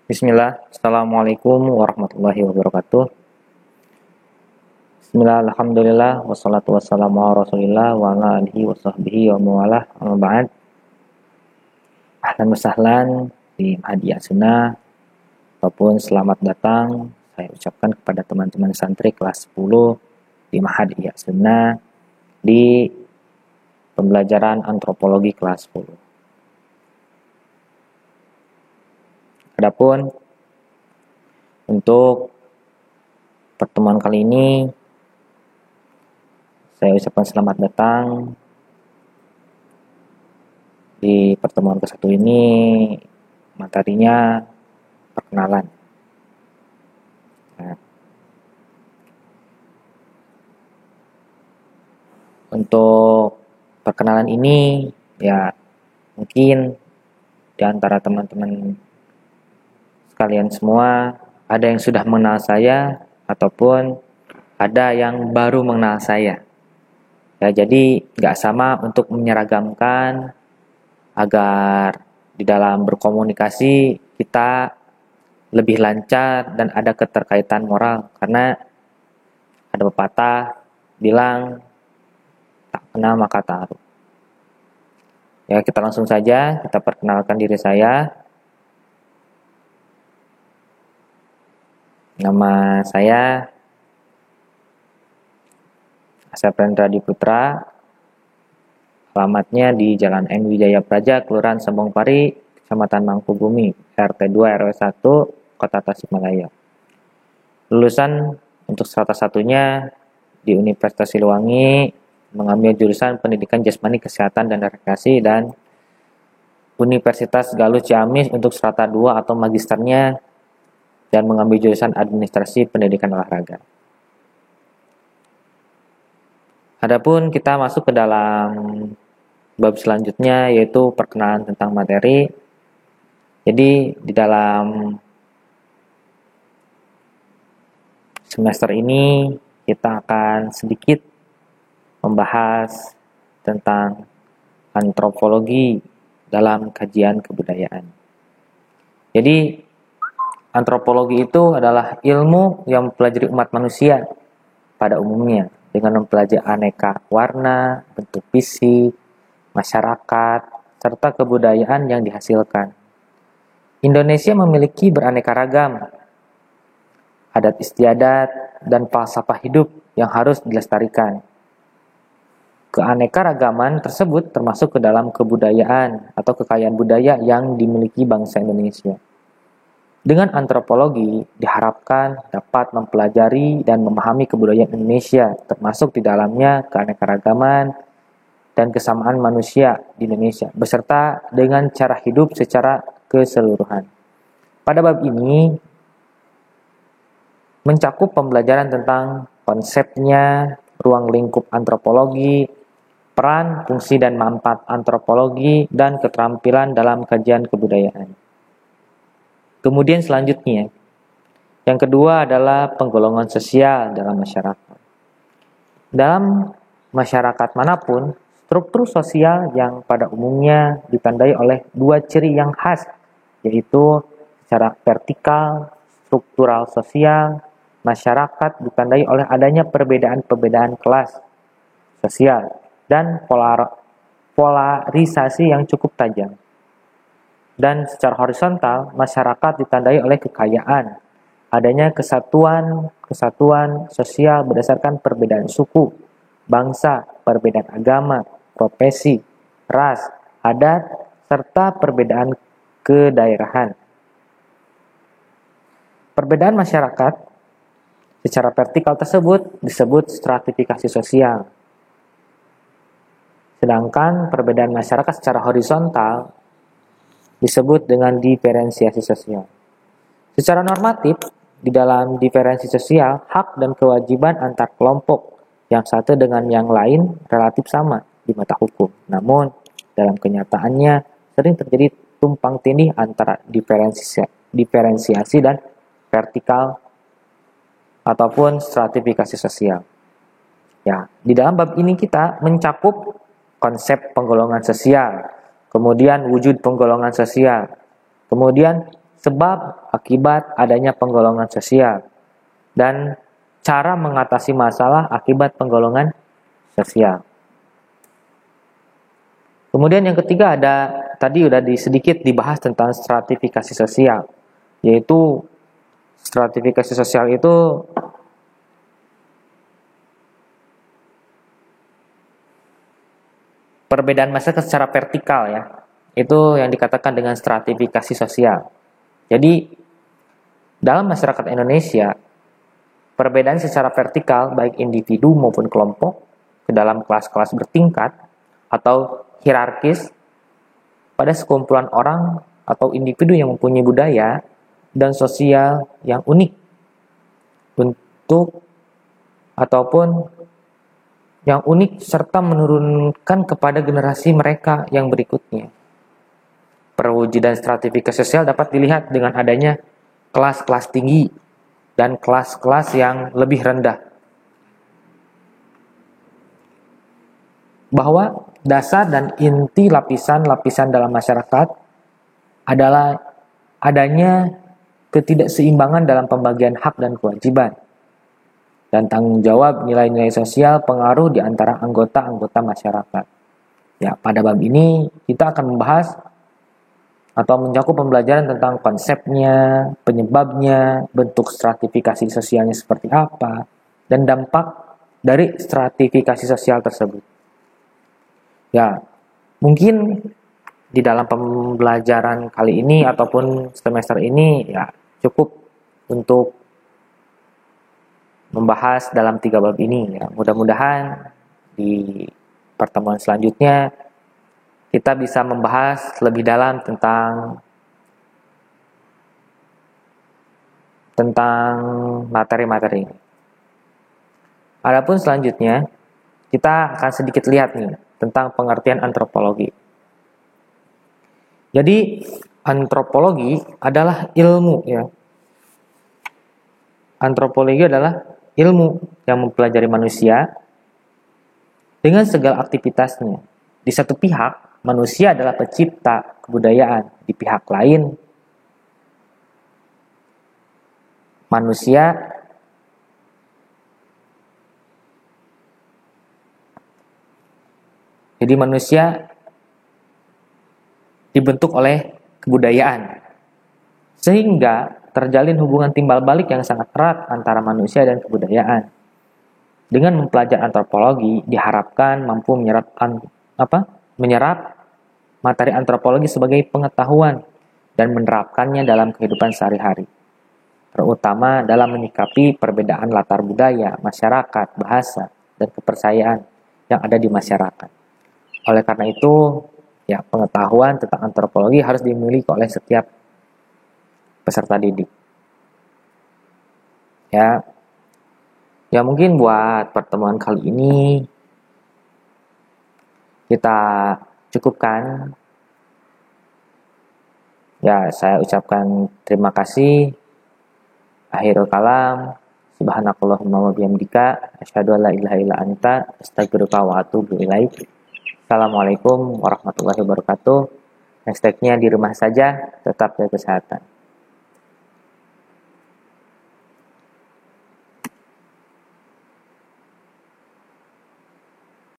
Bismillah, Assalamualaikum warahmatullahi wabarakatuh. Bismillah, alhamdulillah, wassalatu wassalamu ala rasulillah wa ala alihi wa sahbihi wa mawalah, amma ba'd. Ahlan wa sahlan di Mahadiyah Sunnah, ataupun selamat datang saya ucapkan kepada teman-teman santri kelas 10 di Mahadiyah Sunnah di pembelajaran antropologi kelas 10. Adapun untuk pertemuan kali ini saya ucapkan selamat datang di pertemuan ke-1 ini. Materinya perkenalan. Nah, untuk perkenalan ini ya mungkin di antara teman-teman kalian semua ada yang sudah mengenal saya ataupun ada yang baru mengenal saya. Ya, jadi nggak sama untuk menyeragamkan agar di dalam berkomunikasi kita lebih lancar dan ada keterkaitan moral, karena ada pepatah bilang tak kenal maka taruh. Ya, kita langsung saja kita perkenalkan diri saya. Nama saya Asep Rendra Diputra, alamatnya di Jalan N. Wijaya Praja, Kelurahan Sambongpari, Kecamatan Mangkubumi, RT 2 RW 1, Kota Tasikmalaya. Lulusan untuk strata satunya di Universitas Siliwangi, mengambil jurusan Pendidikan Jasmani Kesehatan dan Rekreasi, dan Universitas Galuh Ciamis untuk strata 2 atau magisternya, dan mengambil jurusan Administrasi Pendidikan Olahraga. Adapun kita masuk ke dalam bab selanjutnya, yaitu perkenalan tentang materi. Jadi di dalam semester ini kita akan sedikit membahas tentang antropologi dalam kajian kebudayaan. Jadi antropologi itu adalah ilmu yang mempelajari umat manusia pada umumnya dengan mempelajari aneka warna, bentuk fisik, masyarakat, serta kebudayaan yang dihasilkan. Indonesia memiliki beraneka ragam adat istiadat dan falsafah hidup yang harus dilestarikan. Keanekaragaman tersebut termasuk ke dalam kebudayaan atau kekayaan budaya yang dimiliki bangsa Indonesia. Dengan antropologi diharapkan dapat mempelajari dan memahami kebudayaan Indonesia, termasuk di dalamnya keanekaragaman dan kesamaan manusia di Indonesia, beserta dengan cara hidup secara keseluruhan. Pada bab ini mencakup pembelajaran tentang konsepnya, ruang lingkup antropologi, peran, fungsi, dan manfaat antropologi, dan keterampilan dalam kajian kebudayaan. Kemudian selanjutnya, yang kedua adalah penggolongan sosial dalam masyarakat. Dalam masyarakat manapun, struktur sosial yang pada umumnya ditandai oleh dua ciri yang khas, yaitu secara vertikal, struktural sosial, masyarakat ditandai oleh adanya perbedaan-perbedaan kelas sosial dan polarisasi yang cukup tajam. Dan secara horizontal, masyarakat ditandai oleh kekayaan, adanya kesatuan sosial berdasarkan perbedaan suku, bangsa, perbedaan agama, profesi, ras, adat, serta perbedaan kedaerahan. Perbedaan masyarakat secara vertikal tersebut disebut stratifikasi sosial. Sedangkan perbedaan masyarakat secara horizontal disebut dengan diferensiasi sosial. Secara normatif, di dalam diferensi sosial, hak dan kewajiban antar kelompok yang satu dengan yang lain relatif sama di mata hukum. Namun, dalam kenyataannya sering terjadi tumpang tindih antara diferensiasi dan vertikal ataupun stratifikasi sosial. Ya, di dalam bab ini kita mencakup konsep penggolongan sosial, kemudian wujud penggolongan sosial, kemudian sebab akibat adanya penggolongan sosial dan cara mengatasi masalah akibat penggolongan sosial. Kemudian yang ketiga tadi udah sedikit dibahas tentang stratifikasi sosial, yaitu stratifikasi sosial itu perbedaan masyarakat secara vertikal ya. Itu yang dikatakan dengan stratifikasi sosial. Jadi dalam masyarakat Indonesia, perbedaan secara vertikal baik individu maupun kelompok ke dalam kelas-kelas bertingkat atau hierarkis pada sekumpulan orang atau individu yang mempunyai budaya dan sosial yang unik yang unik serta menurunkan kepada generasi mereka yang berikutnya. Perwujudan stratifikasi sosial dapat dilihat dengan adanya kelas-kelas tinggi dan kelas-kelas yang lebih rendah. Bahwa dasar dan inti lapisan-lapisan dalam masyarakat adalah adanya ketidakseimbangan dalam pembagian hak dan kewajiban dan tanggung jawab nilai-nilai sosial pengaruh di antara anggota-anggota masyarakat. Ya, pada bab ini kita akan membahas atau mencakup pembelajaran tentang konsepnya, penyebabnya, bentuk stratifikasi sosialnya seperti apa, dan dampak dari stratifikasi sosial tersebut. Ya, mungkin di dalam pembelajaran kali ini ataupun semester ini ya cukup untuk membahas dalam 3 bab ini ya. Mudah-mudahan di pertemuan selanjutnya kita bisa membahas lebih dalam tentang materi-materi ini. Adapun selanjutnya kita akan sedikit lihat nih tentang pengertian antropologi. Jadi antropologi adalah ilmu ya. Antropologi adalah ilmu yang mempelajari manusia dengan segala aktivitasnya. Di satu pihak, manusia adalah pencipta kebudayaan. Di pihak lain, manusia dibentuk oleh kebudayaan. Sehingga terjalin hubungan timbal balik yang sangat erat antara manusia dan kebudayaan. Dengan mempelajari antropologi diharapkan mampu menyerap materi antropologi sebagai pengetahuan dan menerapkannya dalam kehidupan sehari-hari, terutama dalam menyikapi perbedaan latar budaya, masyarakat, bahasa, dan kepercayaan yang ada di masyarakat. Oleh karena itu, ya pengetahuan tentang antropologi harus dimiliki oleh setiap peserta didik. Ya mungkin buat pertemuan kali ini kita cukupkan. Ya, saya ucapkan terima kasih. Akhirul kalam. Subhanakallahumma wa bihamdika asyhadu an la ilaha illa anta astaghfiruka wa atubu ilaik. Assalamualaikum warahmatullahi wabarakatuh. Hashtagnya di rumah saja, tetap jaga kesehatan.